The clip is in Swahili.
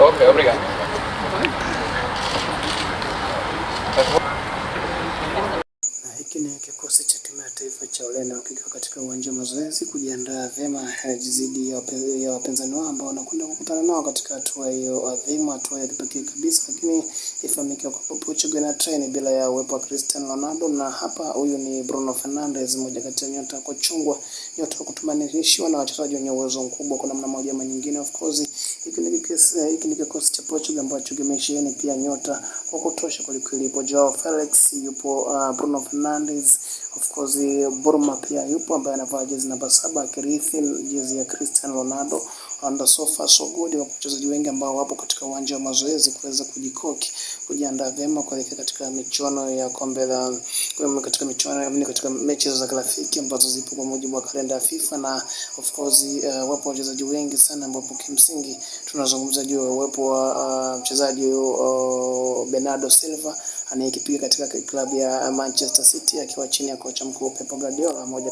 Ok, obrigado. Hiki ni kikosi cha timu ya taifa cha Ureno kikiwa katika uwanja wa mazoezi kujiandaa vyema dhidi ya wapinzani wao ambao wanakwenda kukutana nao katika hatua hiyo adhimu, hatua ya kipekee kabisa. Lakini ifahamike kwamba Portugal na train bila ya uwepo wa Cristiano Ronaldo, na hapa huyu ni Bruno Fernandes, mmoja kati ya nyota kuchungwa, nyota kutumanishiwa na wachezaji wenye uwezo mkubwa kwa namna moja ama nyingine. Of course hiki ni kikosi cha Portugal ambacho kimesheheni pia nyota wa kutosha kwelikweli. Yupo Joao Felix, yupo Bruno Fernandes, of course Burma pia yupo ambaye anavaa jezi namba 7 akirithi jezi ya Cristiano Ronaldo. And so far so good, wa wachezaji wengi ambao wapo katika uwanja wa mazoezi kuweza kujikoki, kujiandaa vyema kuelekea katika michuano ya kombe la katika mechi za kirafiki ambazo zipo kwa mujibu wa kalenda ya FIFA. Na of course wapo wachezaji wengi sana ambao kimsingi tunazungumza juu ya uwepo wa mchezaji Bernardo Silva anayekipiga katika klabu ya Manchester City akiwa chini ya kocha mkuu Pep Guardiola, moja